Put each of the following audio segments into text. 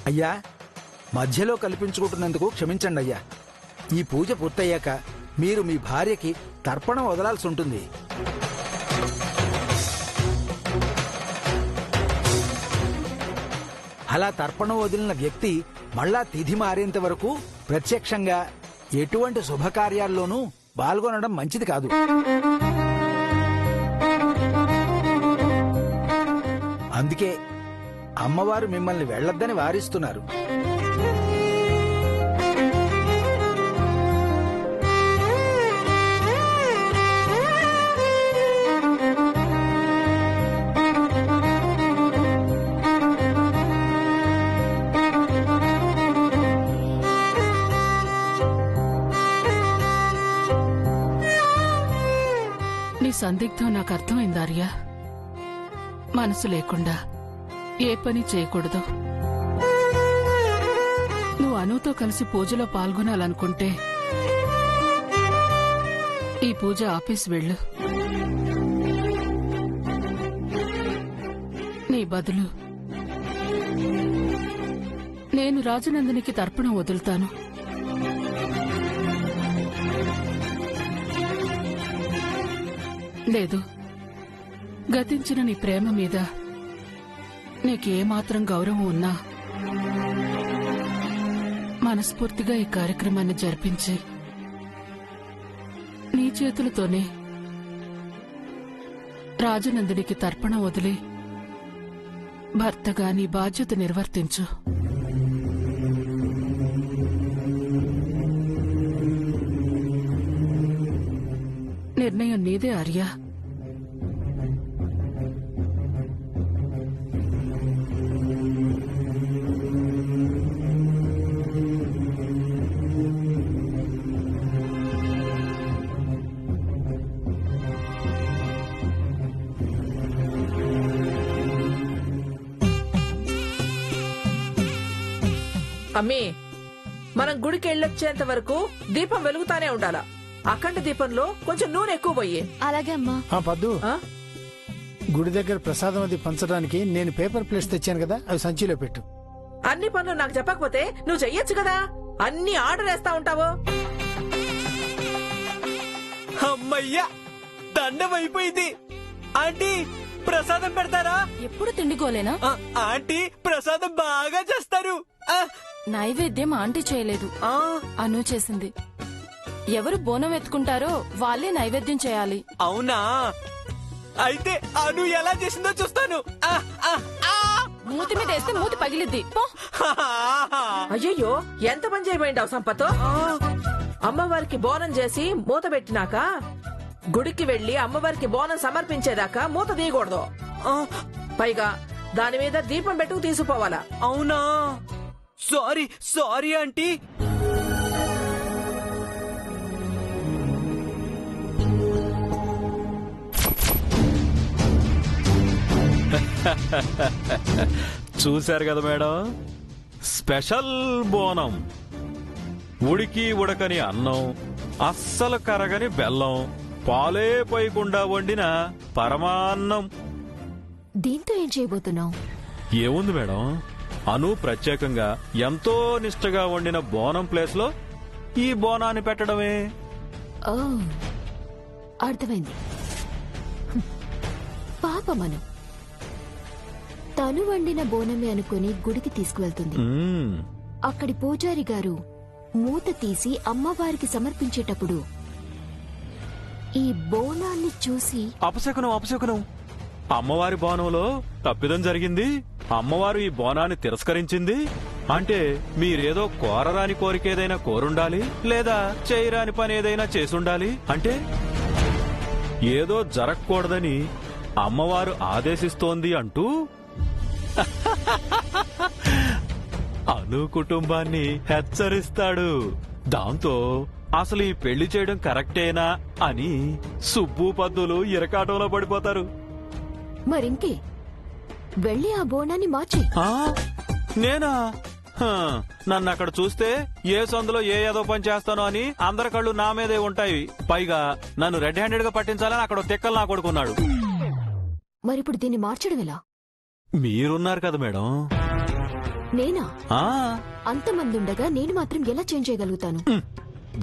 అయ్యా, మధ్యలో కల్పించుకుంటున్నందుకు క్షమించండి అయ్యా. ఈ పూజ పూర్తయ్యాక మీరు మీ భార్యకి తర్పణం వదలాల్సి ఉంటుంది. అలా తర్పణం వదిలిన వ్యక్తి మళ్ళా తిథి మారేంత వరకు ప్రత్యక్షంగా ఎటువంటి శుభకార్యాల్లోనూ పాల్గొనడం మంచిది కాదు. అందుకే అమ్మవారు మిమ్మల్ని వెళ్లొద్దని వారిస్తున్నారు. నీ సందిగ్ధం నాకు అర్థమైంది ఆర్య. మనసు లేకుండా ఏ పని చేయకూడదు. నువ్వు అనుతో కలిసి పూజలో పాల్గొనాలనుకుంటే ఈ పూజ ఆపేసి వెళ్ళు. నీ బదులు నేను రాజనందునికి తర్పణం వదులుతాను. లేదు, గతించిన నీ ప్రేమ మీద నీకేమాత్రం గౌరవం ఉన్నా మనస్ఫూర్తిగా ఈ కార్యక్రమాన్ని జరిపించి నీ చేతులతోనే రాజనందునికి తర్పణం వదిలి భర్తగా నీ బాధ్యత నిర్వర్తించు. నిర్ణయం నీదే ఆర్య. అమ్మీ, మనం గుడికి వెళ్ళొచ్చేంత వరకు దీపం వెలుగుతానే ఉండాలా. అఖండ దీపంలో కొంచెం నూనె ఎక్కువ పోయి. అలాగే అమ్మా. పద్దు, గుడి దగ్గర ప్రసాదం అది పంచడానికి నేను పేపర్ ప్లేట్స్ తెచ్చాను కదా, అవి సంచిలో పెట్టు. అన్ని పనులు నాకు చెప్పకపోతే నువ్వు చెయ్యొచ్చు కదా. అన్ని ఆర్డర్ వేస్తా ఉంటావు. అమ్మయ్యా, దండం అయిపోయింది. ఆంటీ, ప్రసాదం పెడతారా? ఎప్పుడు తిండిగోలేనా? ఆంటీ ప్రసాదం బాగా చేస్తారు. నైవేద్యం ఆంటీ చేయలేదు, అను చేసింది. ఎవరు బోనం ఎత్తుకుంటారో వాళ్ళే నైవేద్యం చేయాలి. అవునా? అయితే అను ఎలా చేసిందో చూస్తాను. మూతి మీద వేస్తే మూతి పగిలిద్ది. అయ్యయ్యో, ఎంత పని చేయబోయిండావు సంపతో. అమ్మవారికి బోనం చేసి మూత పెట్టినాక గుడికి వెళ్లి అమ్మవారికి బోనం సమర్పించేదాకా మూత తీయకూడదు. పైగా దాని మీద దీపం పెట్టుకు తీసుకుపోవాలా. అవునా? Sorry sorry aunty. చూశారు కదా మేడం, స్పెషల్ బోనం. ఉడికి ఉడకని అన్నం, అస్సలు కరగని బెల్లం, పాలే పోయకుండా వండిన పరమాన్నం. దీంతో ఏం చేయబోతున్నావు? ఏముంది మేడం, అను ప్రత్యేకంగా ఎంతో నిష్ఠగా వండిన బోనం ప్లేస్ లో ఈ బోనాన్ని పెట్టడమే. అర్థమైంది. పాపమను తను వండిన బోనమే అనుకుని గుడికి తీసుకువెళ్తుంది. అక్కడి పూజారి గారు మూత తీసి అమ్మవారికి సమర్పించేటప్పుడు ఈ బోనాన్ని చూసి అపశకునం అపశకునం, అమ్మవారి బోనంలో తప్పిదం జరిగింది, అమ్మవారు ఈ బోనాన్ని తిరస్కరించింది అంటే మీరేదో కోరరాని కోరికేదైనా కోరుండాలి, లేదా చేయరాని పని ఏదైనా చేసుండాలి. అంటే ఏదో జరగకూడదని అమ్మవారు ఆదేశిస్తోంది అంటూ అను కుటుంబాన్ని హెచ్చరిస్తాడు. దాంతో అసలు ఈ పెళ్లి చేయడం కరెక్టేనా అని సుబ్బు పద్దులు ఇరకాటంలో పడిపోతారు. మరింకే వెళ్ళి ఆ బోనాన్ని మార్చి. నేనా? నన్ను అక్కడ చూస్తే ఏ సందులో ఏదో పని చేస్తానో అని అందరి కళ్ళు నా మీదే ఉంటాయి. పైగా నన్ను రెడ్ హ్యాండెడ్ గా పట్టించాలని అక్కడ తెక్కలు నా కొడుకున్నాడు. మరిప్పుడు దీన్ని మార్చడం ఎలా? మీరున్నారు కదా మేడం. నేనా? ఆ అంతమంది ఉండగా నేను మాత్రం ఎలా చేంజ్ చేయగలుగుతాను?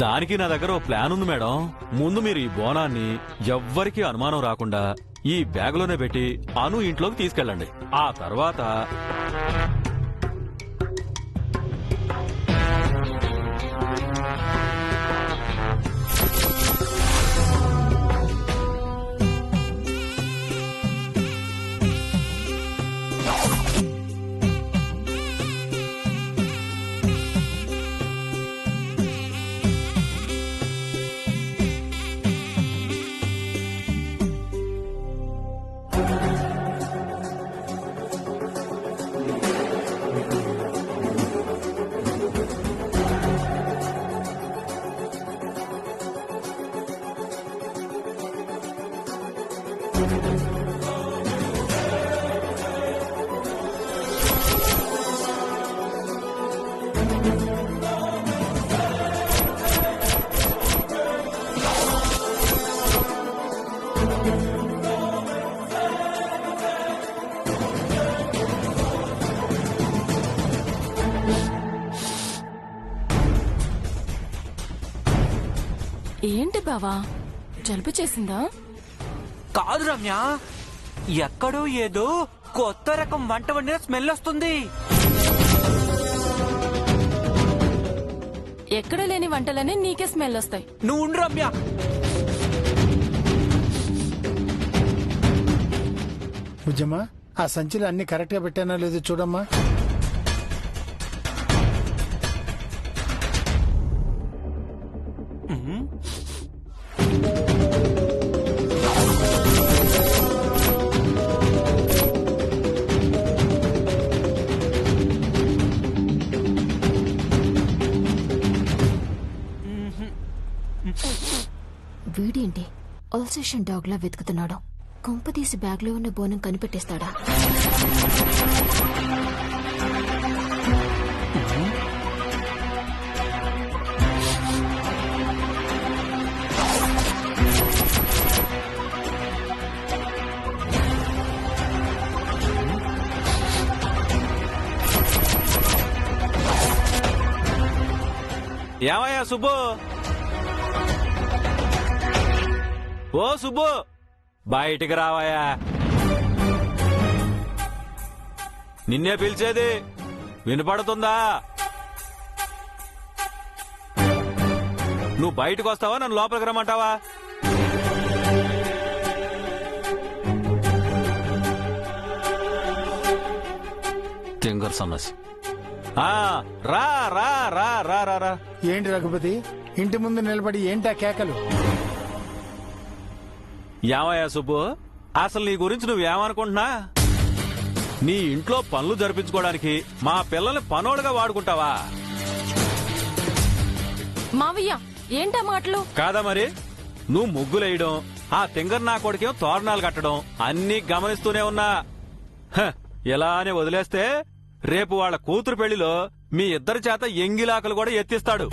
దానికి నా దగ్గర ఓ ప్లాన్ ఉంది మేడం. ముందు మీరు ఈ బోనాన్ని ఎవ్వరికీ అనుమానం రాకుండా ఈ బ్యాగులోనే పెట్టి అను ఇంట్లోకి తీసుకెళ్ళండి. ఆ తర్వాత ఏంటి బావా, జలుబు చేసిందా? కాదు రమ్య, ఎక్కడో ఏదో కొత్త రకం వంట వండిన స్మెల్ వస్తుంది. ఎక్కడ లేని వంటలనే నీకే స్మెల్ వస్తాయి. నువ్వు ఉండు రమ్య. బుజ్జమ్మా, ఆ సంచిలో అన్ని కరెక్ట్ గా పెట్టానో లేదో చూడమ్మా. వీడేంటి అల్సేషన్ డాగ్ లా వెతుకుతున్నాడు? కొంపదీసి బ్యాగ్ లో ఉన్న బోనం కనిపెట్టేస్తాడా? ఏమయ్యా సుబ్బు? ఓ సుబ్బు, బయటికి రావయ్యా. నిన్నే పిలిచేది, వినపడుతుందా? నువ్వు బయటకు వస్తావా, నన్ను లోపలికి రమ్మంటావా? తింగర్ సమస్య. రా రా రా రా రా రా. ఏంటి రఘుపతి, ఇంటి ముందు నిలబడి ఏంటా కేకలు? ఏమయ్యా సుబ్బు, అసలు నీ గురించి నువ్వేమనుకుంటున్నా? నీ ఇంట్లో పనులు జరిపించుకోవడానికి మా పిల్లల్ని పనోడుగా వాడుకుంటావా? మావయ్య, ఏంటా మాటలు? కాదా మరి, నువ్వు ముగ్గులేయడం, ఆ తింగర్ నా కొడుకేమో తోరణాలు కట్టడం అన్నీ గమనిస్తూనే ఉన్నా. ఇలానే వదిలేస్తే రేపు వాళ్ళ కూతురు పెళ్లిలో మీ ఇద్దరి చేత ఎంగిలాకలు కూడా ఎత్తిస్తాడు.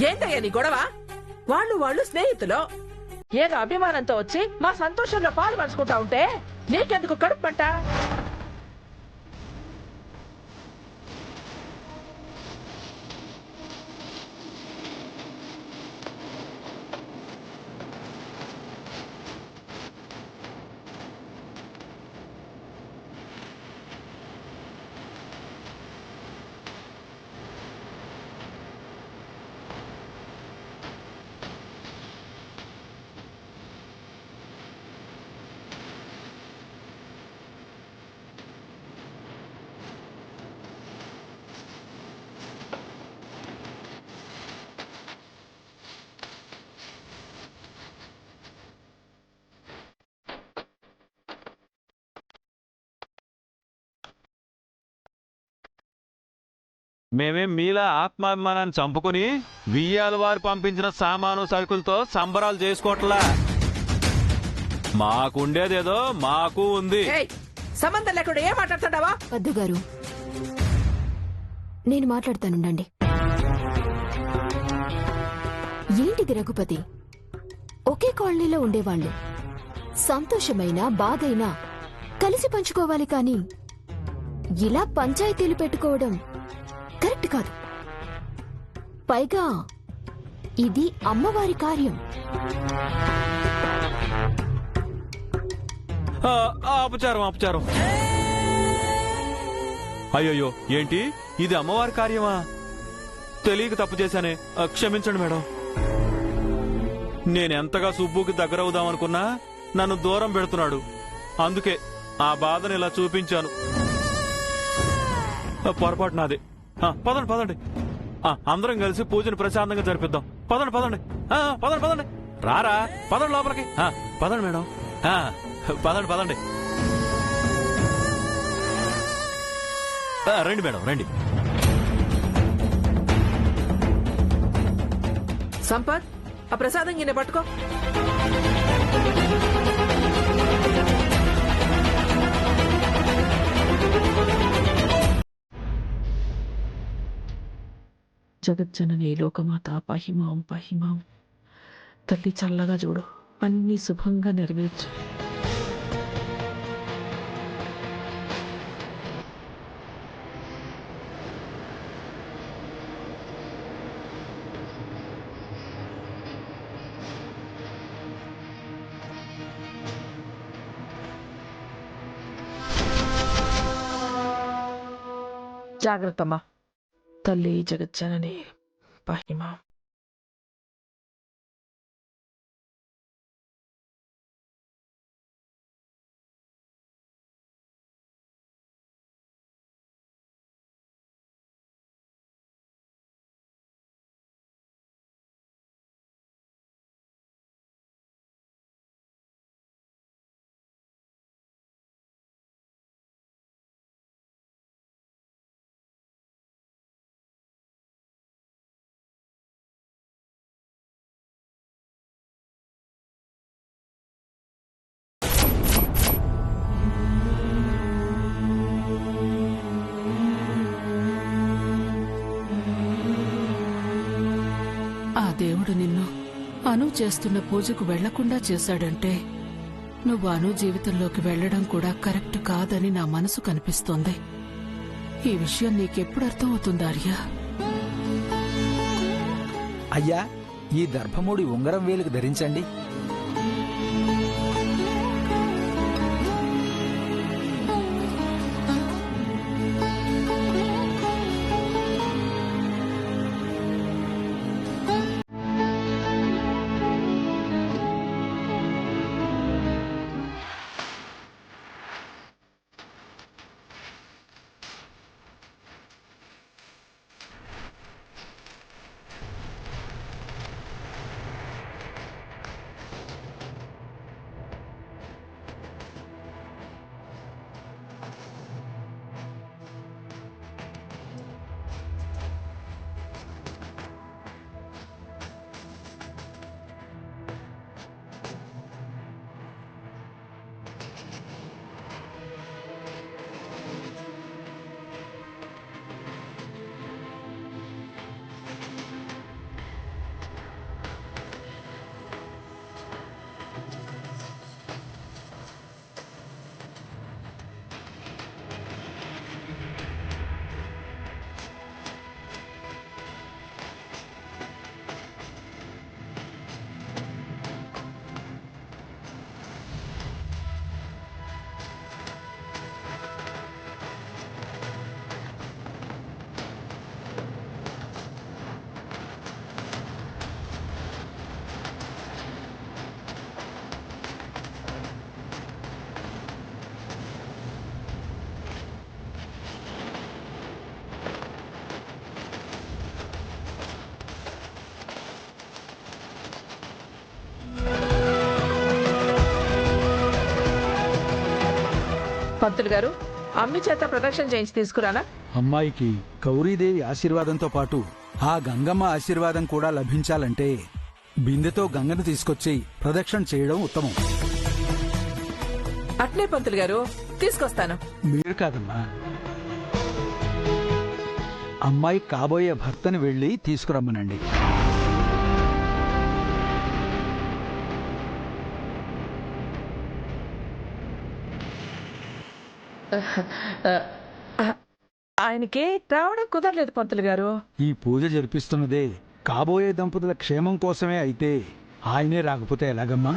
ఏంటయ్యా నీ గొడవ? వాళ్ళు స్నేహితులు ఏదో అభిమానంతో వచ్చి మా సంతోషంలో పాలు పంచుకుంటా ఉంటే నీకెందుకు కడుపుమంట? మేమేం మీలా ఆత్మాభిమానాన్ని చంపుకుని వియ్యాల వారు పంపించిన సామాను సరుకులతో సంబరాలు చేసుకోవట్లా. మాకుండేదేదో మాకు ఉంది. సంబంధం లేకుండా ఏం మాట్లాడుతున్నావా? వద్దు గారు, నేను మాట్లాడతానుండండి. ఏంటిది రఘుపతి, ఒకే కాలనీలో ఉండేవాళ్లు సంతోషమైనా బాధైనా కలిసి పంచుకోవాలి కానీ ఇలా పంచాయతీలు పెట్టుకోవడం కరెక్ట్ కాదు. పైగా ఇది అమ్మవారి కార్యం. అపచారం అపచారం. అయ్యయ్యో, ఏంటి ఇది అమ్మవారి కార్యమా? తెలియక తప్పు చేశానే, క్షమించండి మేడం. నేనెంతగా సుబ్బుకి దగ్గరవుదామనుకున్నా నన్ను దూరం పెడుతున్నాడు. అందుకే ఆ బాధను ఇలా చూపించాను. పొరపాటు నాదే. పదండి పదండి, అందరం కలిసి పూజను ప్రశాంతంగా జరిపిద్దాం. పదండి పదండి, పదండి పదండి, రారా పదండి లోపలికి. పదండి మేడం, పదండి పదండి. రండి మేడం రండి. సంపత్, ఆ ప్రసాదం గిన్నె పట్టుకో. జగజ్జనని లోకమాత పాహిమాం పాహిమాం. తల్లి చల్లగా చూడు, అన్ని శుభంగా నెరవేర్చు. జాగ్రత్తమ్మా. తల్లి జగజ్జనని పాహిమాం. ఆ దేవుడు నిన్ను అను చేస్తున్న పూజకు వెళ్లకుండా చేశాడంటే నువ్వు అను జీవితంలోకి వెళ్లడం కూడా కరెక్ట్ కాదని నా మనసు కనిపిస్తోంది. ఈ విషయం నీకెప్పుడు అర్థమవుతుంది ఆర్య? అయ్యా, ఈ దర్భముడి ఉంగరం వేలుకు ధరించండి. పంతులు గారు, అమ్మి చేత ప్రదక్షిణ చేయించి తీసుకురానా? అమ్మాయికి గౌరీదేవి ఆశీర్వాదంతో పాటు ఆ గంగమ్మ ఆశీర్వాదం కూడా లభించాలంటే బిందెతో గంగను తీసుకొచ్చి ప్రదక్షిణ చేయడం ఉత్తమం. అట్నే పంతులు గారు, తీసుకొస్తాను. మీరు కాదమ్మా, అమ్మాయి కాబోయే భర్తని వెళ్లి తీసుకురమ్మనండి. ఆయనకి రావడం కుదరలేదు పంతులు గారు. ఈ పూజ జరిపిస్తున్నదే కాబోయే దంపతుల క్షేమం కోసమే అయితే ఆయనే రాకపోతే ఎలాగమ్మా?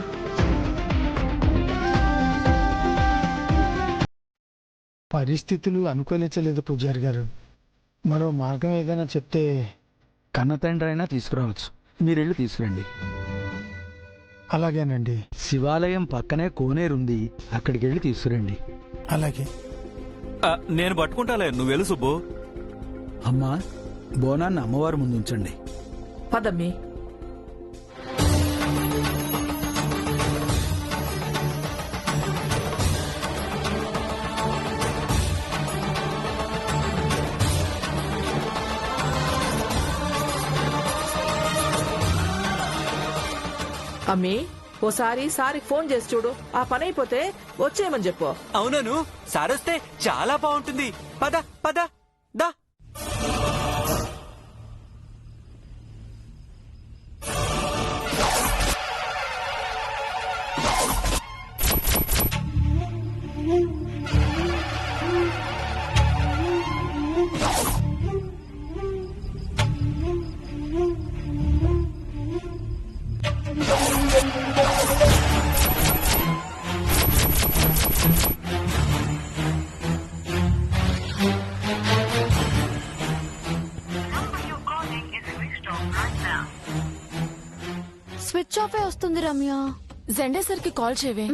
పరిస్థితులు అనుకూలించలేదు పూజారి గారు. మరో మార్గం ఏదైనా చెప్తే. కన్న తండ్రి అయినా తీసుకురావచ్చు, మీరెళ్ళి తీసుకురండి. అలాగేనండి. శివాలయం పక్కనే కోనేరుంది, అక్కడికి వెళ్ళి తీసుకురండి. అలాగే. నేను పట్టుకుంటాలే, నువ్వు వెళ్ళు సుబ్బు. అమ్మా, బోనాన్ని అమ్మవారి ముందు ఉంచండి. పదమ్మి. అమ్మి, ఓసారి సారికి ఫోన్ చేసి చూడు. ఆ పని అయిపోతే వచ్చేయమని చెప్పు. అవునను, సారొస్తే చాలా బాగుంటుంది. పద పద దా. స్విచ్ ఆఫ్ వస్తుంది రమ్య. జెండేసర్ కి కాల్ చేయవే.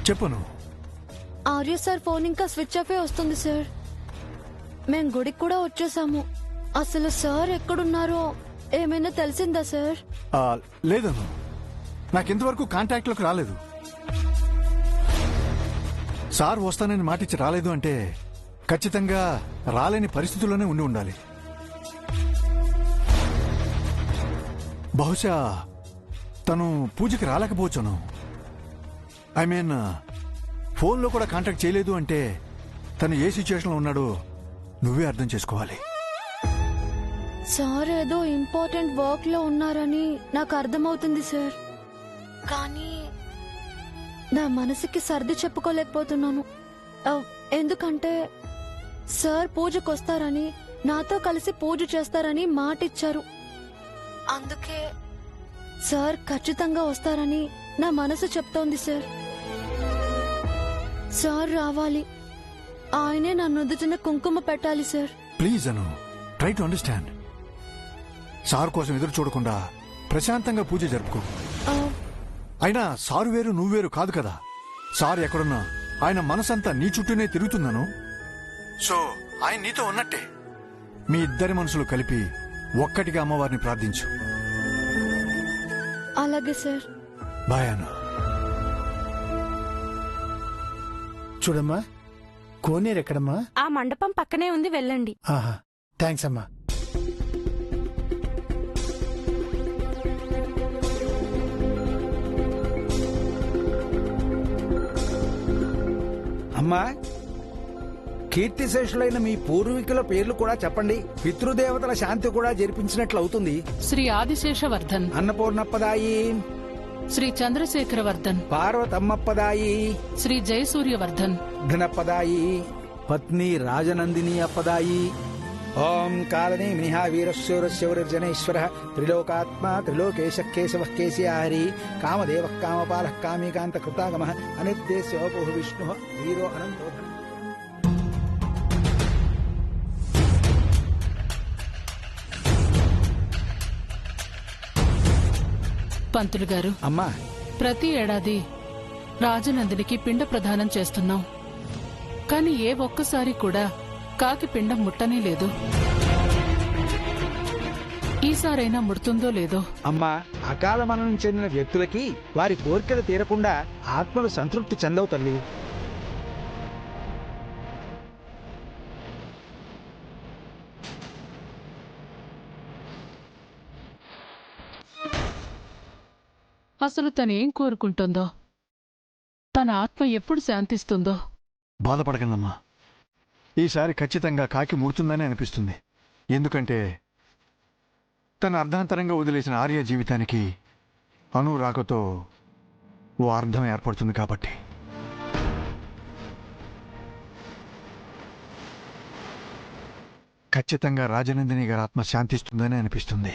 చెప్పను. ఆర్య సార్ ఫోన్ ఇంకా స్విచ్ ఆఫ్ వస్తుంది సార్. మేం గుడికి కూడా వచ్చేసాము. అసలు సార్ ఎక్కడున్నారో ఏమైనా తెలిసిందా సార్? లేదను, నాకెంతవరకు కాంటాక్ట్ లోకి రాలేదు. సార్ వస్తానని మాటిచ్చి రాలేదు అంటే ఖచ్చితంగా రాలేని పరిస్థితుల్లోనే ఉండి ఉండాలి. బహుశా తను పూజకి రాలేకపోవచ్చును. ఐ మీన్, ఫోన్లో కూడా కాంటాక్ట్ చేయలేదు అంటే తను ఏ సిచ్యువేషన్లో ఉన్నాడో నువ్వే అర్థం చేసుకోవాలి. సార్ ఏదో ఇంపార్టెంట్ వర్క్ లో ఉన్నారని నాకు అర్థమవుతుంది సార్. కానీ నా మనసుకి సర్ది చెప్పుకోలేకపోతున్నాను. ఎందుకంటే సార్ పూజకు వస్తారని, నాతో కలిసి పూజ చేస్తారని మాటిచ్చారు. అందుకే సార్ ఖచ్చితంగా వస్తారని నా మనసు చెప్తోంది సార్. సార్ రావాలి, ఆయనే నా నుదుటిన కుంకుమ పెట్టాలి sir. Please Anu, try to understand. Sir కోసం ఎదురు చూడకుండా ప్రశాంతంగా పూజ జరుపుకో. అయినా సారు వేరు నువ్వు వేరు కాదు కదా. సార్ ఎక్కడున్నా ఆయన మనసంతా నీ చుట్టూనే తిరుగుతున్నాను. సో ఆయన నీతో ఉన్నట్టే. మీ ఇద్దరి మనసులు కలిపి ఒక్కటిగా అమ్మవారిని ప్రార్థించు. అలాగే సార్. బాయ్ అను. చూడమ్మా, కోనేరు ఎక్కడమ్మా? ఆ మండపం పక్కనే ఉంది, వెళ్ళండి. థ్యాంక్స్ అమ్మా. అమ్మా, కీర్తిశేషులైన మీ పూర్వీకుల పేర్లు కూడా చెప్పండి. పితృదేవతల శాంతి కూడా జరిపించినట్లు అవుతుంది. శ్రీ ఆదిశేషవర్ధన్, అన్నపూర్ణప్పదాయి, శ్రీ చంద్రశేఖరవర్ధన్, పార్వతమ్మప్పదాయి, శ్రీ జయసూర్యవర్ధన్, ఘనపదాయి, పత్ని రాజనందిని అప్పదాయి. ఓం కాలనే మినిహా వీరశూరశౌర్జనేశ్వర త్రిలోకాత్మా త్రిలోకేశ కేశవ కేశియాహరి కామదేవ కామపాల కామీకాంత కృతాగమ అనిర్దేశోపో విష్ణు వీరో అనంతో. పంతులు గారు, అమ్మా, ప్రతి ఏడాది రాజనందినికి పిండ ప్రదానం చేస్తున్నాం. కాని ఏ ఒక్కసారి కూడా కాకి పిండం ముట్టనే లేదు. ఈసారైనా ముడుతుందో లేదో. అమ్మా, అకాల మరణం చెందిన వ్యక్తులకి వారి కోరికలు తీరకుండా ఆత్మలు సంతృప్తి చెందవు తల్లి. అసలు తనేం కోరుకుంటుందో, తన ఆత్మ ఎప్పుడు శాంతిస్తుందో. బాధపడకండమ్మా, ఈసారి ఖచ్చితంగా కాకి ముడుతుందని అనిపిస్తుంది. ఎందుకంటే తన అర్ధాంతరంగా వదిలేసిన ఆర్య జీవితానికి అను రాకతో ఓ అర్థం ఏర్పడుతుంది కాబట్టి. ఖచ్చితంగా రాజనందిని గారి ఆత్మ శాంతిస్తుందని అనిపిస్తుంది.